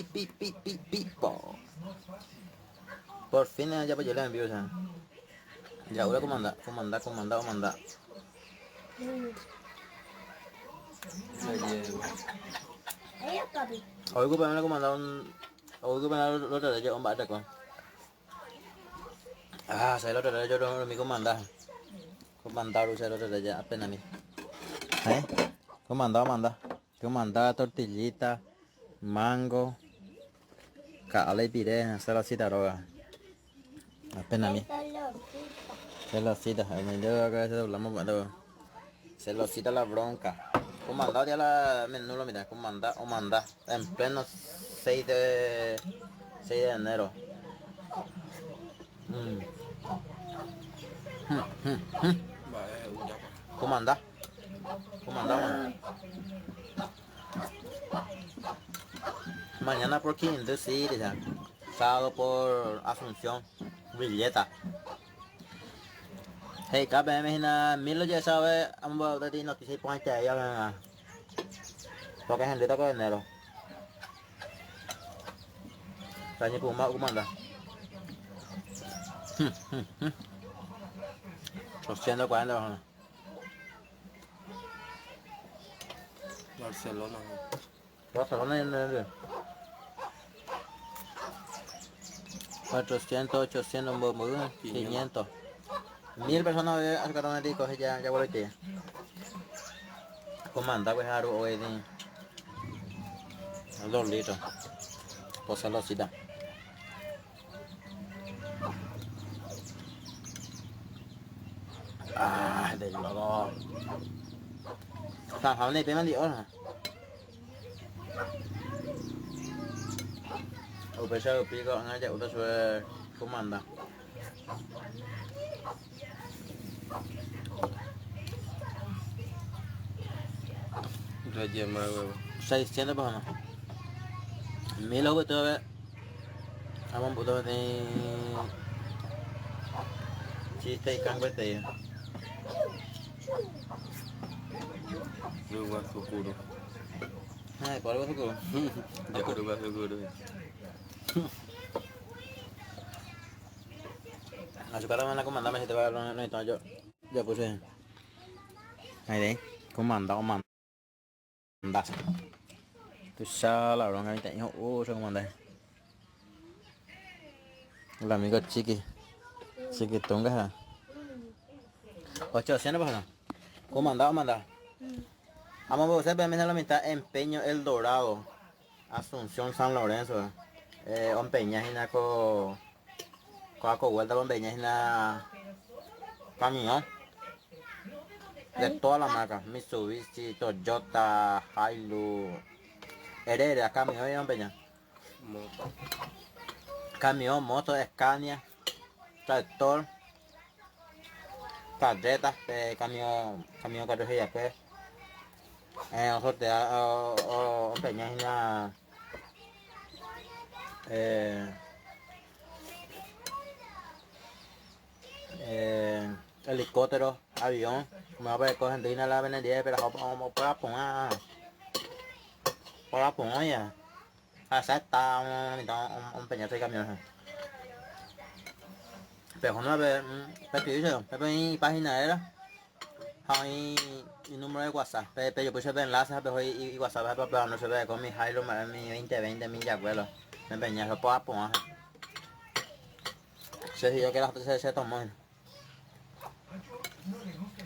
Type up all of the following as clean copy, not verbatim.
Pipo. Por fin ya pues yo le envío, o sea. Ya voy a comandar. Ayo papi. Hoy gue pengen comandar un... Hoy gue pengen lo de yo un bate con. Saya lo de yo lo mi comandar. Comandar usted lo de ya apenas mi. Comandar tortillita, mango, cale y pire, hacer la cita droga. Apenas mi. Celosita, me dio que se doblamos cuando celosita la bronca. Comandar ya la menú lo mira, comandar o mandar en pleno 6 de enero. Comandar, man. Mañana por Quindío City, ya. Sábado por Asunción, Villeta. Hey, KBM hina milo ya sabe ambos de ti noticias point ya nga. Porque gente toca enero. Tanya puma kumanda. Haciendo 40 bajo. Barcelona. Barcelona en 400, 800, 500. 1000 personas acercaron a ti, coge ya vuelve aquí. Comanda pues haru hoy de 2 litros. Por celosita. De luego. Sản phẩm này bên đi hả? Bây giờ bị gọn ngay chạy tôi không ăn đâu. Raja Mawa. 600 bao nhiêu? Milo betul be. Amang betul ni. Cita ikan betul. Lupa Sukuru. Hai, kalau aku. Aku lupa Sukuru. Sekarang mana comandame si te va a hablar no yo. Ya puse. Ahí đấy. Comanda. Tú sabes la bronca que tengo. Se comanda. El amigo chiquitunga. 800 bajo. Comanda. Vamos a hacer también la mitad Empeño El Dorado. Asunción San Lorenzo. Empeña en la vuelta con Empeña en la camión. De todas las marcas. Mitsubishi, Toyota, Hilux. Herrera, camión y Empeña. Camión, moto, Scania, tractor, carreta, camión carrojilla, pues. Nosotros Empeña en la helicóptero, avión, me va a ver cogen de la venería, pero vamos para poner ya. Está un peñazo de camiones. Pero no ve, pero mi página era, hay mi número de WhatsApp, pero yo puse el enlace, pero y WhatsApp, pero no se ve con mi Hilux, mi 2020, mi Jaguar, me empeñé, lo puedo poner. Si yo quiero se tomó.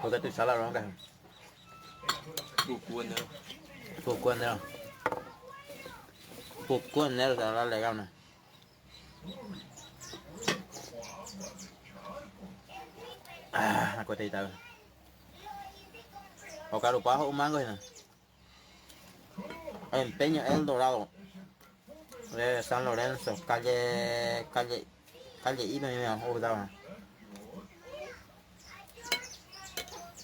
Porque tú sabes la bronca. Poco enero se habla legal, ¿no? La cuetita. O carupajo, un mango, ¿no? Empeño El Dorado. De San Lorenzo, calle Ibe, me olvidaba.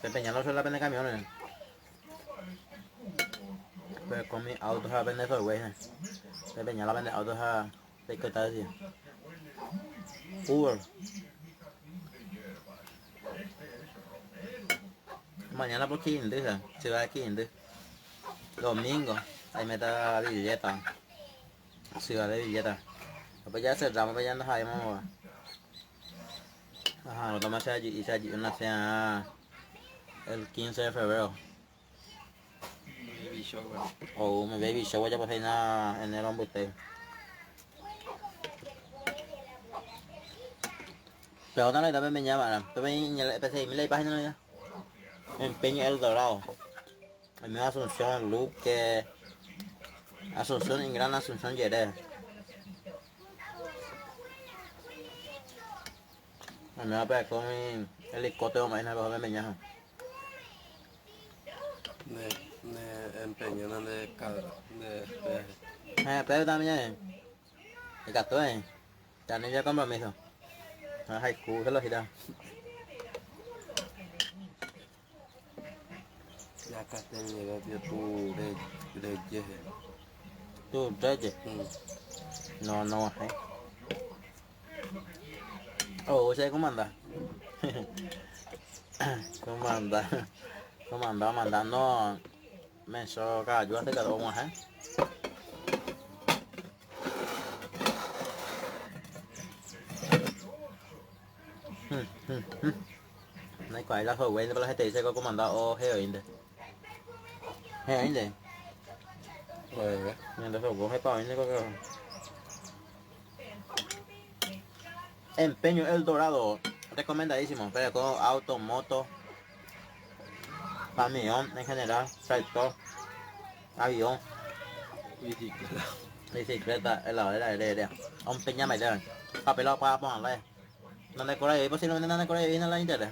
Empeñando sobre la pena de camiones. Pero con mi autos a vender todo, güey. Empeñar la vender autos a... ¿Qué está diciendo? Uber. Mañana por Quindío, ciudad de Quindío. Domingo, ahí me da la billeta. Ciudad de Villeta. Después ya cerramos, pues ya nos sabemos. Ajá, nos tomamos y se allí una cena el 15 de febrero. Baby shower. O mi baby shower ya pues ahí en el embustero. Pero no le también me llaman, también empecé a la página ya. Empeño El Dorado. En mi Asunción, Luque, Asunción en Gran Asunción Yeré. A mí me va a con mi helicóptero más en el de Meñaja. De empeño de cada de Pero también, el gato ya ni ya compromiso. Ay, se lo gira. ya acá te llega tu de yeje. Tú, Reyes. No, no bajé. Oh, ¿usted cómo anda? ¿Cómo anda? ¿Cómo anda mandando mensajes cada ayuda de cada uno, eh? Này quay là khẩu quen cho la gente sẽ có mandado o heroína. Heroína. Pues, Nhưng đó khẩu hay bảo có Empeño El Dorado, recomendadísimo, pero con auto, moto, camión en general, tractor, avión, bicicleta. bicicleta, heladera aérea. Ông peña mày đây, papel para ponerle. No le corre, posiblemente no le corre bien a la internet.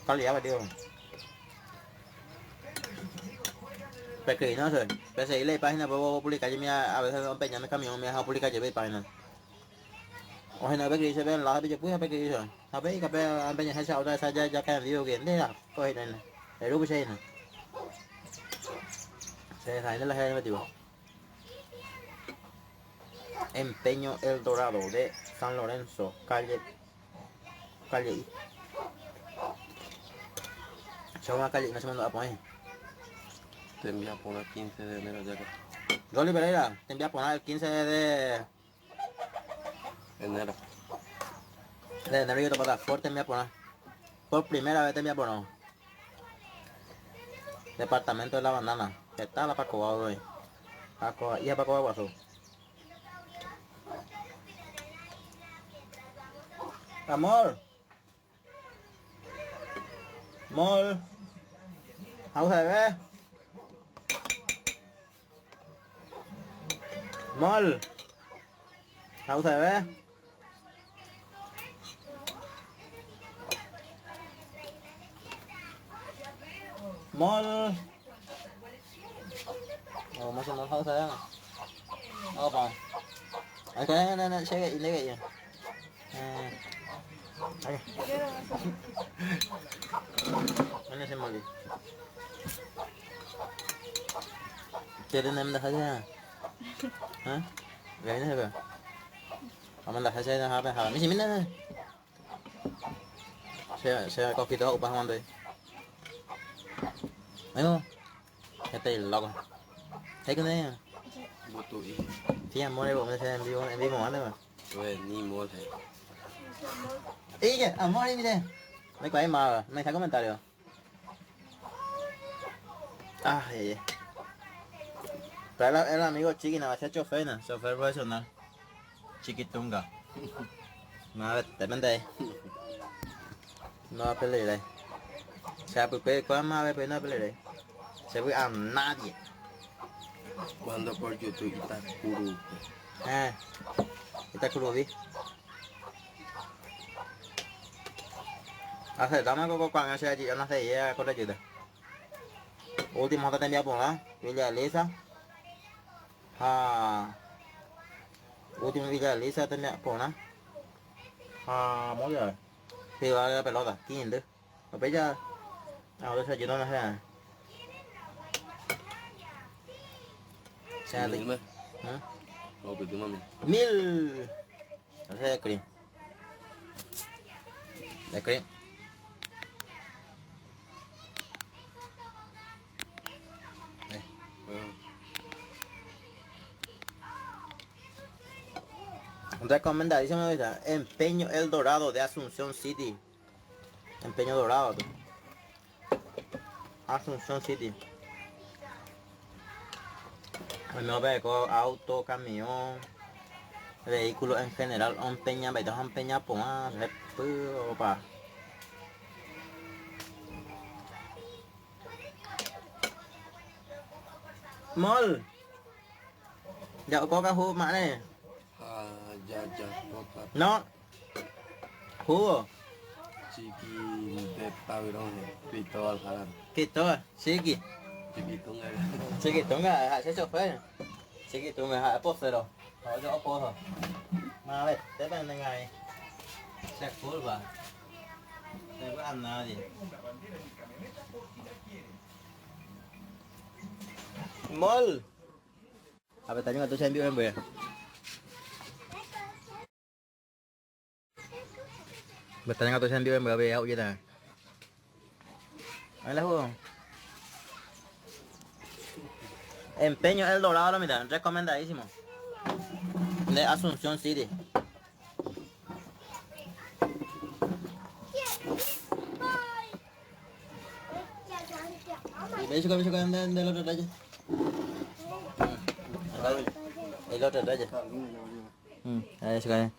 Calidad, tío. Porque no sé, pero seguir la página, puedo publicar, yo a veces empeñar mi camión, me deja publicar yo mi página. O sea, no ve que se ven la bây giờ cái gì nó biết cái bây giờ hay sao ra sao ra cái điều kiện đấy là coi này để rút xe này xe thấy nó là hay mà điều Empeño El Dorado de San Lorenzo calle se llama calle no se me lo pone Te envía por el 15 de enero ya acá. Rolly Pereira te envía a poner el 15 Enero. de enero yo te puedo dar fuerte te envía a poner por primera vez te envía a poner departamento de la bandana que está la Paco hoy Paco y a Paco Guazú amor amor không thể bé mol không thể bé mol mà sao nó không thể không cái này sẽ gậy lấy gậy Ano si Molly? Kailan naman nakasaya? Ha? Gaya na ba? Kaman nakasaya na hapa hapa. Misi mina na. Saya kau kita upah mandoy. Ayo. Ito yung log. Thấy cái này. Một tuổi. Thì em mua đây bộ mình xem em đi món đây mà. Rồi ni mua thế. Ý kìa, mua đi đi. Mấy quái mà mấy thấy comentario. Ah, yeah. Pero el amigo Chiqui no va a ser chofer, ¿no? Chofer profesional. Chiquitunga. No, depende. No va a pelear ahí. O sea, porque cuando más ve, pero no va a pelear ahí. Se ve a nadie. Cuando por YouTube está puro. Está crudo. Hace dama con cuando se allí, no sé, ya con la ayuda. Último que te envía por la Villa Elisa. Último Villa Elisa te envía por la. Mỗi giờ. Thì vào la pelota, 500. Mà bây giờ ahora se ayuda no sé. Sea Mil de más. O pues tu mami. 1000. No sé de cream. De cream. Recomendadísimo ahorita. Empeño El Dorado de Asunción City. Empeño Dorado. Asunción City. No ve con auto, camión, vehículos en general. Empeña, betos empeña pomar, opa. Mol. Ya coca jugo más này. Ya, coca, No. Jugo. chiqui, de tavirón, pito al jalar. Kito, chiqui. Chiquitung era. Chiquitunga, hãy cho phê. Chiquitunga hãy post rồi. Hỏi cho post rồi. Mà vậy, thế bên này ngày. Sẽ cool và. Đây có ăn gì? Mol. À vậy tại nhưng mà tôi xem video em về. Vậy tại nhưng mà tôi xem video em về hậu như này. Ahí la jugo. Empeño El Dorado, mira, recomendadísimo. De Asunción City. Y ve eso del otro talle. El otro talle. Eso que.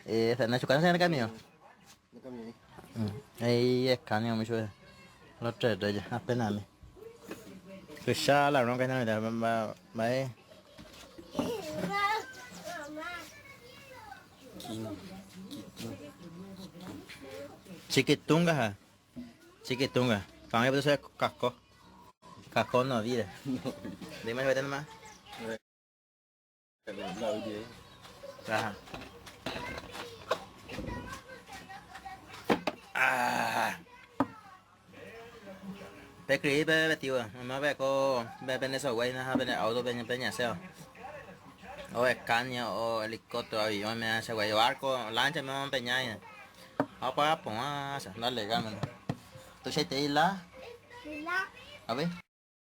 Está en su casa en el camión. Ahí es caño mucho. El otro talle, apenas me. Cứ xa là nó cái này là mấy chiquitunga hả? Chiquitunga. Còn em sẽ cacco no đi. Đi mấy tên mà. Ra. À. Bé kỹ bé tiêu à, mà bé có bé bên này quay nó ha bên này auto bên nhà xe. O caña o helicóptero avión me hace güey barco lancha me van peña. Apa apa más, dale ganan. ¿Tú se te la? Thì lá. A ver.